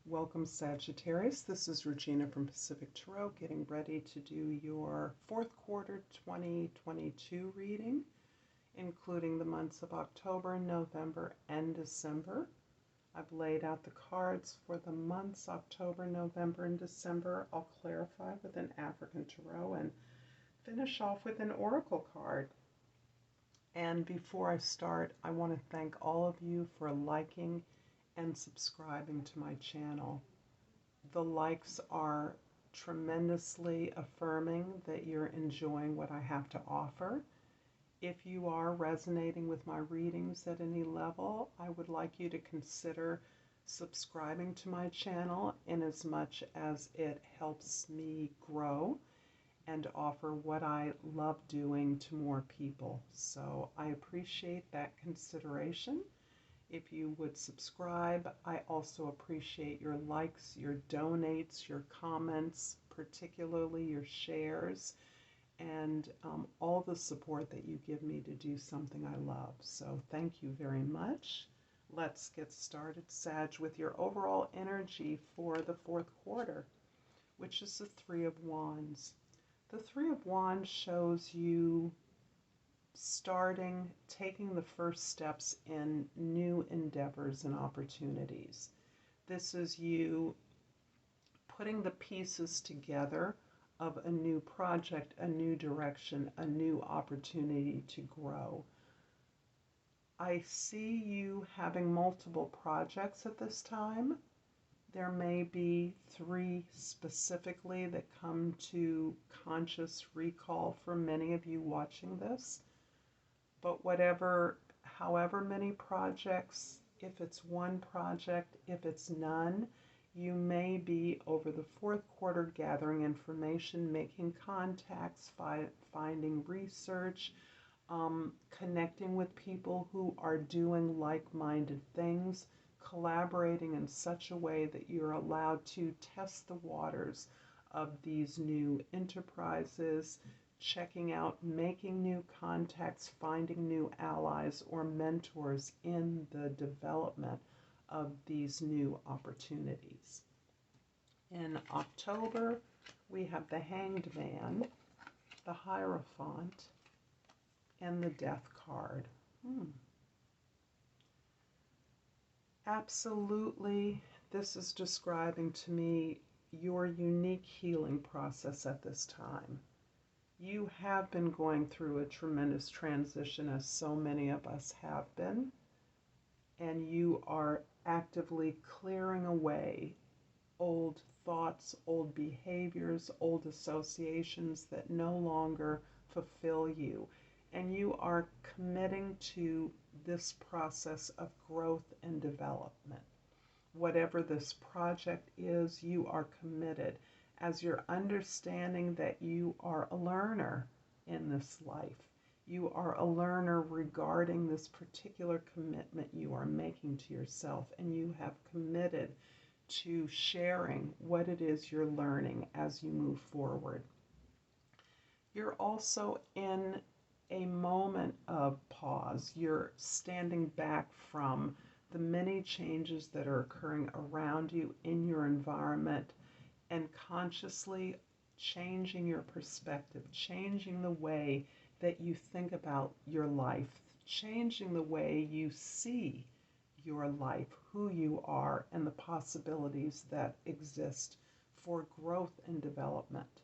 Welcome, Sagittarius. This is Regina from Pacific Tarot, getting ready to do your fourth quarter 2022 reading, including the months of October, November, and December. I've laid out the cards for the months October, November, and December. I'll clarify with an African Tarot and finish off with an Oracle card. And before I start, I want to thank all of you for liking and subscribing to my channel. The likes are tremendously affirming that you're enjoying what I have to offer. If you are resonating with my readings at any level, I would like you to consider subscribing to my channel in as much as it helps me grow and offer what I love doing to more people. So I appreciate that consideration. If you would subscribe, I also appreciate your likes, your donates, your comments, particularly your shares, and all the support that you give me to do something I love. So thank you very much. Let's get started, Sag, with your overall energy for the fourth quarter, which is the Three of Wands. The Three of Wands shows you taking the first steps in new endeavors and opportunities. This is you putting the pieces together of a new project, a new direction, a new opportunity to grow. I see you having multiple projects at this time. There may be three specifically that come to conscious recall for many of you watching this. But however many projects, if it's one project, if it's none, you may be over the fourth quarter gathering information, making contacts, finding research, connecting with people who are doing like-minded things, collaborating in such a way that you're allowed to test the waters of these new enterprises, checking out, making new contacts, finding new allies or mentors in the development of these new opportunities. In October, we have the Hanged Man, the Hierophant, and the Death card. Absolutely, this is describing to me your unique healing process at this time. You have been going through a tremendous transition, as so many of us have been, and you are actively clearing away old thoughts, old behaviors, old associations that no longer fulfill you. And you are committing to this process of growth and development. Whatever this project is, you are committed, as you're understanding that you are a learner in this life. You are a learner regarding this particular commitment you are making to yourself, and you have committed to sharing what it is you're learning as you move forward. You're also in a moment of pause. You're standing back from the many changes that are occurring around you in your environment, and consciously changing your perspective, changing the way that you think about your life, changing the way you see your life, who you are, and the possibilities that exist for growth and development.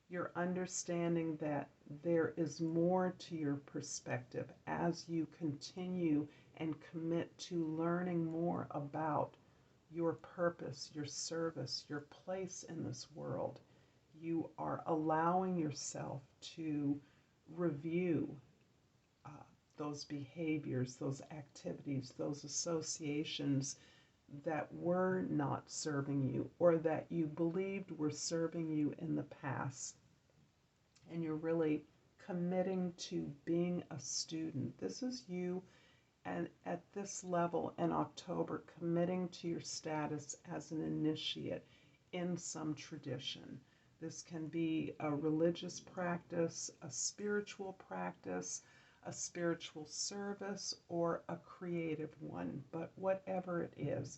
You're understanding that there is more to your perspective as you continue and commit to learning more about your purpose, your service, your place in this world. You are allowing yourself to review those behaviors, those activities, those associations that were not serving you or that you believed were serving you in the past. And you're really committing to being a student. This is you, and at this level in October, committing to your status as an initiate in some tradition. This can be a religious practice, a spiritual practice, a spiritual service, or a creative one. But whatever it is,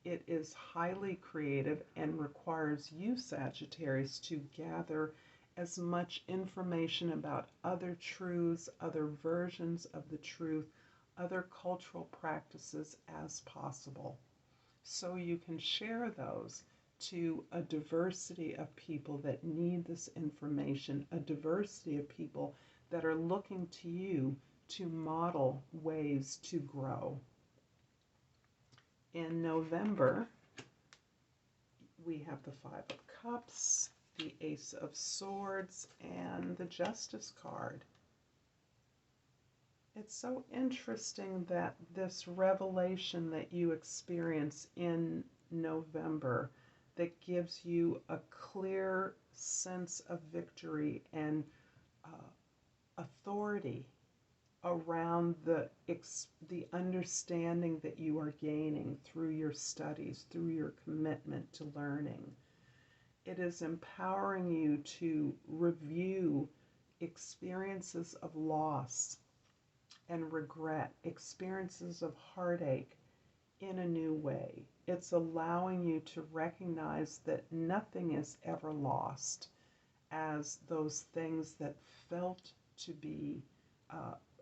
It is highly creative and requires you, Sagittarius, to gather as much information about other truths, other versions of the truth, other cultural practices as possible, so you can share those to a diversity of people that need this information, a diversity of people that are looking to you to model ways to grow. In November, we have the Five of Cups, the Ace of Swords, and the Justice card. It's so interesting that this revelation that you experience in November that gives you a clear sense of victory and authority around the understanding that you are gaining through your studies, through your commitment to learning. It is empowering you to review experiences of loss and regret, experiences of heartache in a new way. It's allowing you to recognize that nothing is ever lost, as those things that felt to be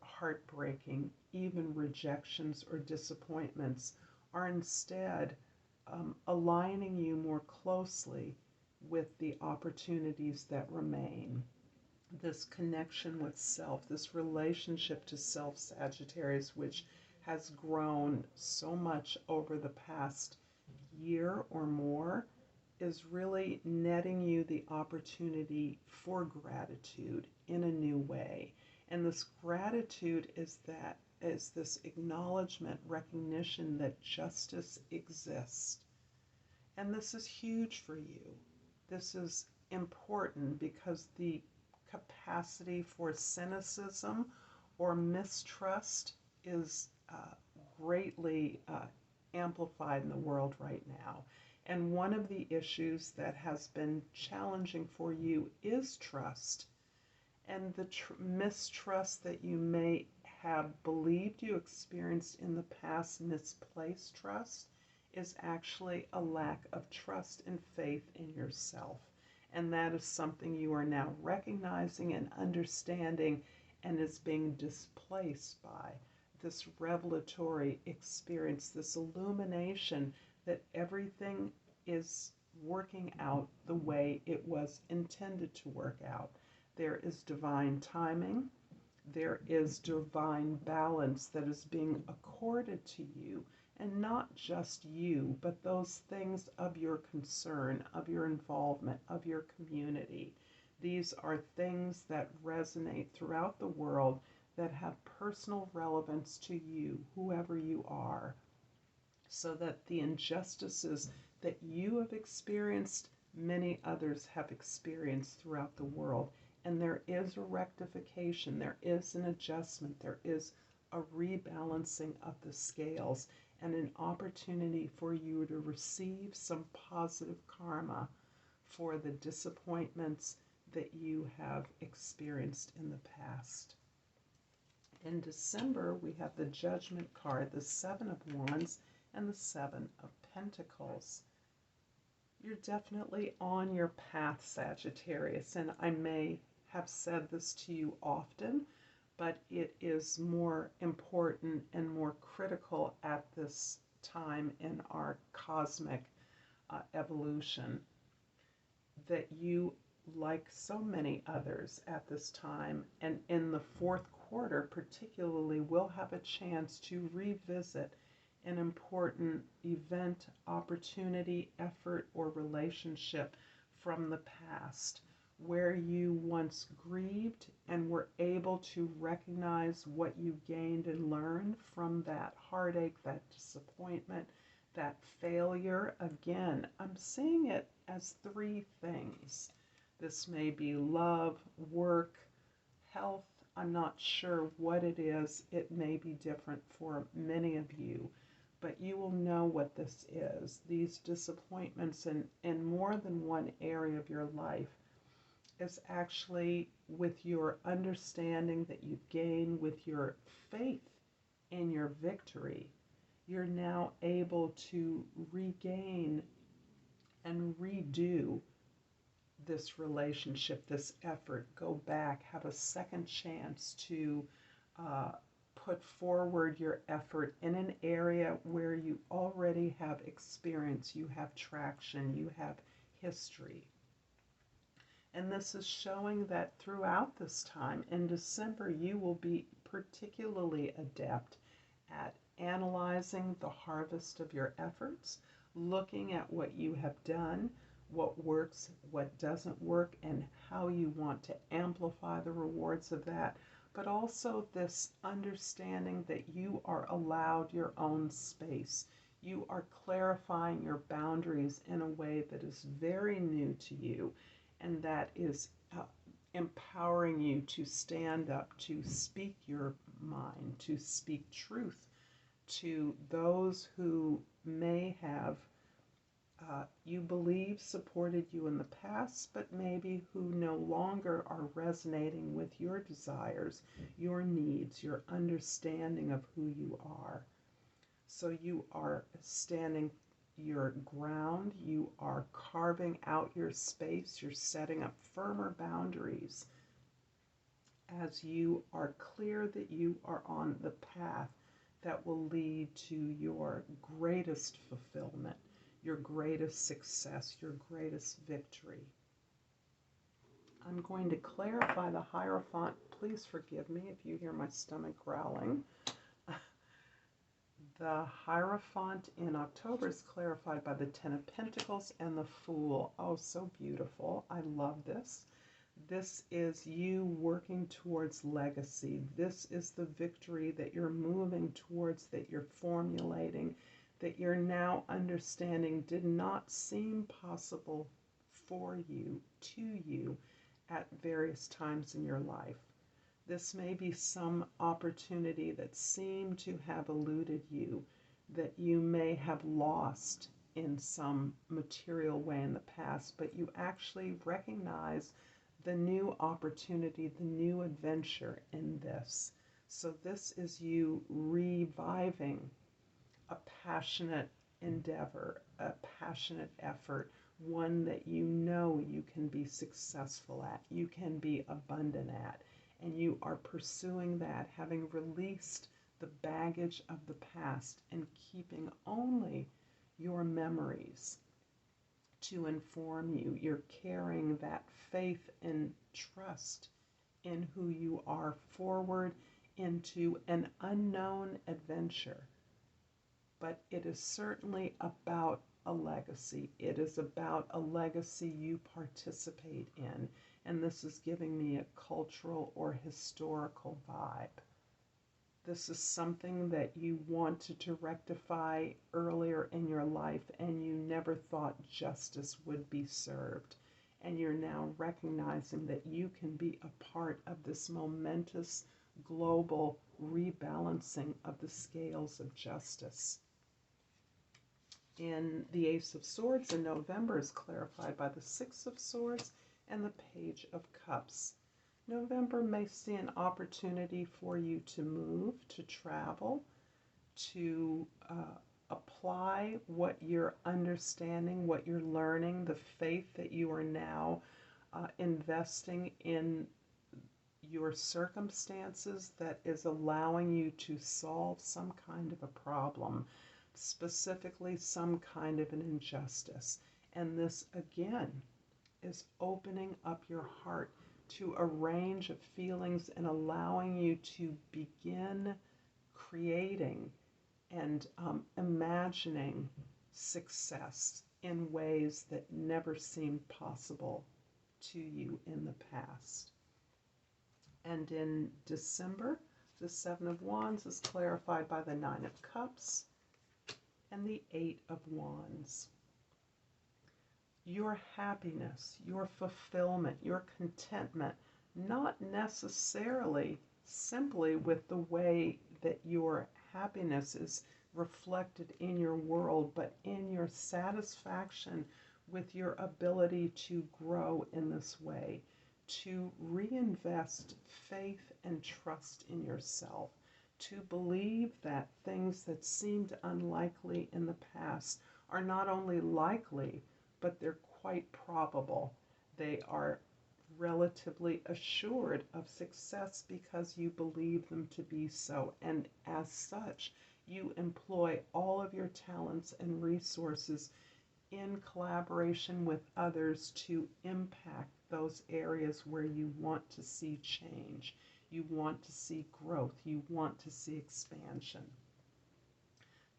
heartbreaking, even rejections or disappointments, are instead aligning you more closely with the opportunities that remain. This connection with self, this relationship to self, Sagittarius, which has grown so much over the past year or more, is really netting you the opportunity for gratitude in a new way. And this gratitude is this acknowledgement, recognition that justice exists. And this is huge for you. This is important because the capacity for cynicism or mistrust is greatly amplified in the world right now. And one of the issues that has been challenging for you is trust. And the mistrust that you may have believed you experienced in the past, misplaced trust, is actually a lack of trust and faith in yourself. And that is something you are now recognizing and understanding, and is being displaced by this revelatory experience, this illumination that everything is working out the way it was intended to work out. There is divine timing. There is divine balance that is being accorded to you, and not just you, but those things of your concern, of your involvement, of your community. These are things that resonate throughout the world that have personal relevance to you, whoever you are, so that the injustices that you have experienced, many others have experienced throughout the world. And there is a rectification, there is an adjustment, there is a rebalancing of the scales, and an opportunity for you to receive some positive karma for the disappointments that you have experienced in the past. In December, we have the Judgment card, the Seven of Wands, and the Seven of Pentacles. You're definitely on your path, Sagittarius, and I may have said this to you often, but it is more important and more critical at this time in our cosmic evolution, that you, like so many others at this time, and in the fourth quarter particularly, will have a chance to revisit an important event, opportunity, effort, or relationship from the past, where you once grieved and were able to recognize what you gained and learned from that heartache, that disappointment, that failure. Again, I'm seeing it as three things. This may be love, work, health. I'm not sure what it is. It may be different for many of you, but you will know what this is. These disappointments in more than one area of your life is actually with your understanding that you've gained, with your faith in your victory. you're now able to regain and redo this relationship, this effort, go back, have a second chance to uh, put forward your effort in an area where you already have experience, you have traction, you have history. And this is showing that throughout this time, in December, you will be particularly adept at analyzing the harvest of your efforts, looking at what you have done, what works, what doesn't work, and how you want to amplify the rewards of that. But also this understanding that you are allowed your own space. You are clarifying your boundaries in a way that is very new to you, and that is empowering you to stand up, to speak your mind, to speak truth to those who may have, you believe, supported you in the past, but maybe who no longer are resonating with your desires, your needs, your understanding of who you are. So you are standing your ground, you are carving out your space, you're setting up firmer boundaries as you are clear that you are on the path that will lead to your greatest fulfillment, your greatest success, your greatest victory. I'm going to clarify the Hierophant. Please forgive me if you hear my stomach growling. The Hierophant in October is clarified by the Ten of Pentacles and the Fool. Oh, so beautiful. I love this. This is you working towards legacy. This is the victory that you're moving towards, that you're formulating, that you're now understanding did not seem possible for you, to you, at various times in your life. This may be some opportunity that seemed to have eluded you, that you may have lost in some material way in the past, but you actually recognize the new opportunity, the new adventure in this. So this is you reviving a passionate endeavor, a passionate effort, one that you know you can be successful at, you can be abundant at, and you are pursuing that, having released the baggage of the past and keeping only your memories to inform you. You're carrying that faith and trust in who you are forward into an unknown adventure. But it is certainly about a legacy. It is about a legacy you participate in. And this is giving me a cultural or historical vibe. This is something that you wanted to rectify earlier in your life and you never thought justice would be served. And you're now recognizing that you can be a part of this momentous global rebalancing of the scales of justice. In the Ace of Swords in November is clarified by the Six of Swords and the Page of Cups. November may see an opportunity for you to move, to travel, to apply what you're understanding, what you're learning, the faith that you are now investing in your circumstances that is allowing you to solve some kind of a problem, specifically some kind of an injustice. And this, again, is opening up your heart to a range of feelings and allowing you to begin creating and imagining success in ways that never seemed possible to you in the past. And in December, the Seven of Wands is clarified by the Nine of Cups and the Eight of Wands. Your happiness, your fulfillment, your contentment, not necessarily simply with the way that your happiness is reflected in your world, but in your satisfaction with your ability to grow in this way, to reinvest faith and trust in yourself, to believe that things that seemed unlikely in the past are not only likely, but they're quite probable. They are relatively assured of success because you believe them to be so. And as such, you employ all of your talents and resources in collaboration with others to impact those areas where you want to see change, you want to see growth, you want to see expansion.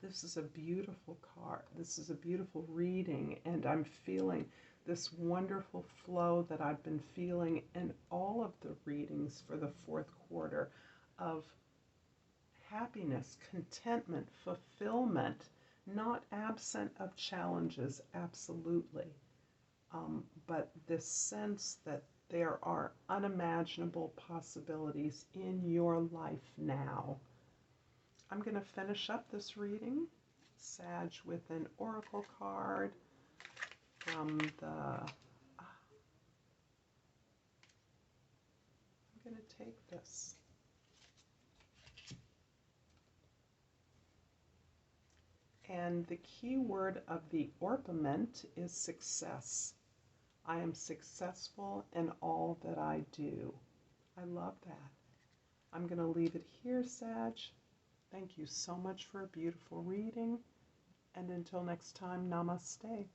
This is a beautiful card. This is a beautiful reading, and I'm feeling this wonderful flow that I've been feeling in all of the readings for the fourth quarter of happiness, contentment, fulfillment, not absent of challenges, absolutely, but this sense that there are unimaginable possibilities in your life now. I'm going to finish up this reading, Sag, with an oracle card from the... I'm going to take this. And the key word of the orpiment is success. I am successful in all that I do. I love that. I'm going to leave it here, Sag. Thank you so much for a beautiful reading. And until next time, namaste.